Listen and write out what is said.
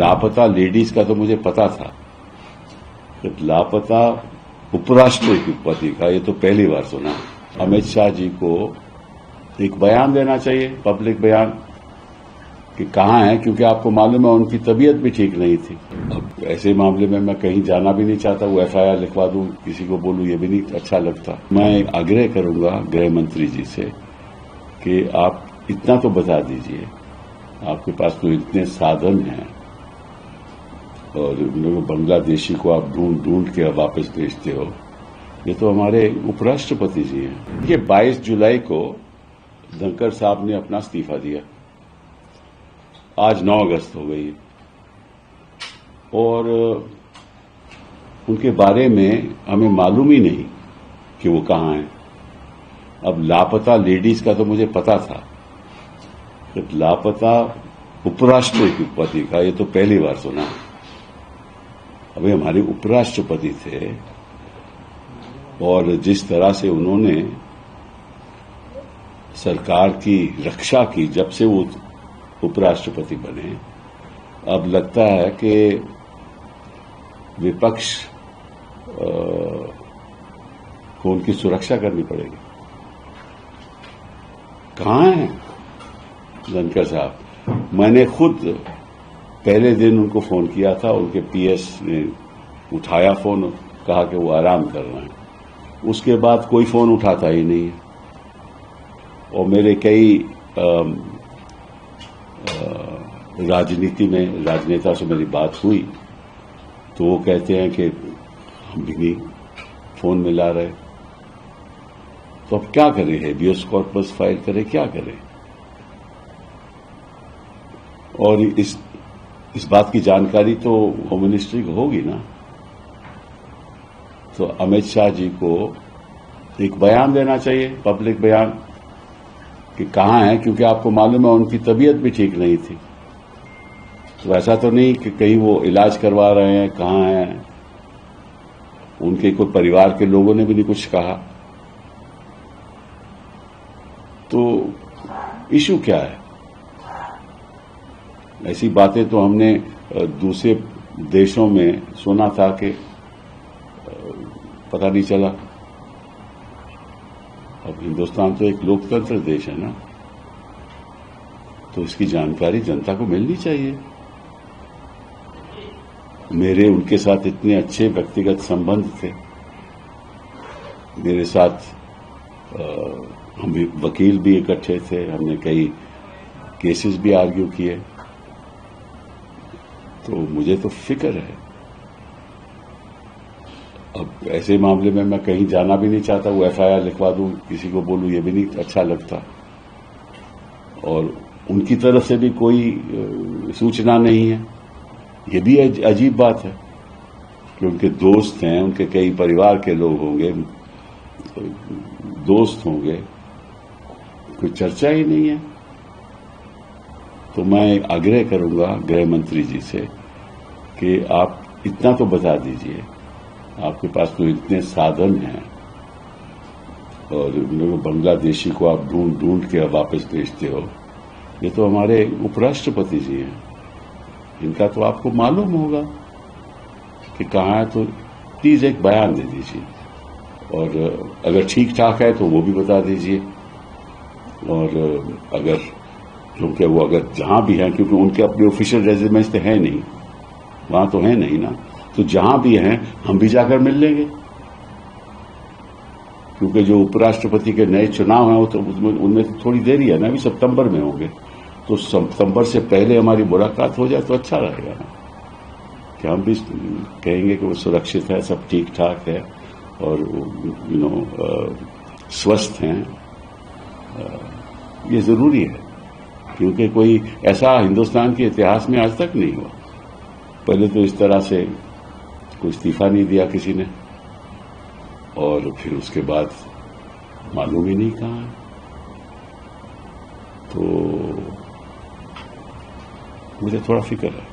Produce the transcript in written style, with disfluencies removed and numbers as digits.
लापता लेडीज का तो मुझे पता था, लापता उपराष्ट्रपति का ये तो पहली बार सुना। अमित शाह जी को एक बयान देना चाहिए, पब्लिक बयान, कि कहाँ हैं, क्योंकि आपको मालूम है उनकी तबीयत भी ठीक नहीं थी। अब ऐसे मामले में मैं कहीं जाना भी नहीं चाहता, वो एफआईआर लिखवा दूं, किसी को बोलूं, ये भी नहीं अच्छा लगता। मैं आग्रह करूंगा गृह मंत्री जी से कि आप इतना तो बता दीजिए, आपके पास तो इतने साधन हैं और बांग्लादेशी को आप ढूंढ ढूंढ के वापस भेजते हो, ये तो हमारे उपराष्ट्रपति जी हैं। ये 22 जुलाई को धनखड़ साहब ने अपना इस्तीफा दिया, आज 9 अगस्त हो गई और उनके बारे में हमें मालूम ही नहीं कि वो कहाँ हैं। अब लापता लेडीज का तो मुझे पता था, लापता उपराष्ट्रपति का ये तो पहली बार सुना। अभी हमारे उपराष्ट्रपति थे और जिस तरह से उन्होंने सरकार की रक्षा की जब से वो उपराष्ट्रपति बने, अब लगता है कि विपक्ष को उनकी सुरक्षा करनी पड़ेगी। कहाँ हैं धनखड़ साहब? मैंने खुद पहले दिन उनको फोन किया था, उनके पीएस ने उठाया फोन, कहा कि वो आराम कर रहे हैं। उसके बाद कोई फोन उठाता ही नहीं है और मेरे कई राजनीति में राजनेता से मेरी बात हुई तो वो कहते हैं कि हम भी नहीं फोन मिला रहे। तो अब क्या करें? हेबियस कॉर्पस फाइल करें, क्या करें? और इस बात की जानकारी तो होम मिनिस्ट्री को होगी ना। तो अमित शाह जी को एक बयान देना चाहिए, पब्लिक बयान, कि कहाँ हैं, क्योंकि आपको मालूम है उनकी तबीयत भी ठीक नहीं थी। तो ऐसा तो नहीं कि कहीं वो इलाज करवा रहे हैं, कहाँ हैं, उनके कोई परिवार के लोगों ने भी नहीं कुछ कहा। तो इशू क्या है? ऐसी बातें तो हमने दूसरे देशों में सुना था कि पता नहीं चला। अब हिंदुस्तान तो एक लोकतंत्र देश है ना, तो इसकी जानकारी जनता को मिलनी चाहिए। मेरे उनके साथ इतने अच्छे व्यक्तिगत संबंध थे, मेरे साथ हम वकील भी इकट्ठे थे, हमने कई केसेस भी आर्ग्यू किए, तो मुझे तो फिक्र है। अब ऐसे मामले में मैं कहीं जाना भी नहीं चाहता, वो एफआईआर लिखवा दूं, किसी को बोलूं, ये भी नहीं अच्छा लगता। और उनकी तरफ से भी कोई सूचना नहीं है, ये भी अजीब बात है कि उनके दोस्त हैं, उनके कई परिवार के लोग होंगे, दोस्त होंगे, कोई चर्चा ही नहीं है। तो मैं आग्रह करूंगा गृह मंत्री जी से कि आप इतना तो बता दीजिए, आपके पास तो इतने साधन हैं और बांग्लादेशी को आप ढूंढ ढूंढ के वापस भेजते हो, ये तो हमारे उपराष्ट्रपति जी हैं, इनका तो आपको मालूम होगा कि कहाँ है। तो प्लीज एक बयान दे दीजिए और अगर ठीक ठाक है तो वो भी बता दीजिए। और अगर, क्योंकि वो अगर जहां भी हैं, क्योंकि उनके अपने ऑफिशियल रेजिडेंस तो है नहीं, वहां तो है नहीं ना, तो जहां भी हैं हम भी जाकर मिल लेंगे। क्योंकि जो उपराष्ट्रपति के नए चुनाव हैं वो तो उनमें थोड़ी देरी है ना, अभी सितंबर में होंगे, तो सितंबर से पहले हमारी मुलाकात हो जाए तो अच्छा रहेगा ना, कि हम भी कहेंगे कि वो सुरक्षित है, सब ठीक ठाक है और स्वस्थ हैं। ये जरूरी है, क्योंकि कोई ऐसा हिंदुस्तान के इतिहास में आज तक नहीं हुआ। पहले तो इस तरह से कोई इस्तीफा नहीं दिया किसी ने, और फिर उसके बाद मालूम ही नहीं कहाँ है। तो मुझे थोड़ा फिक्र है।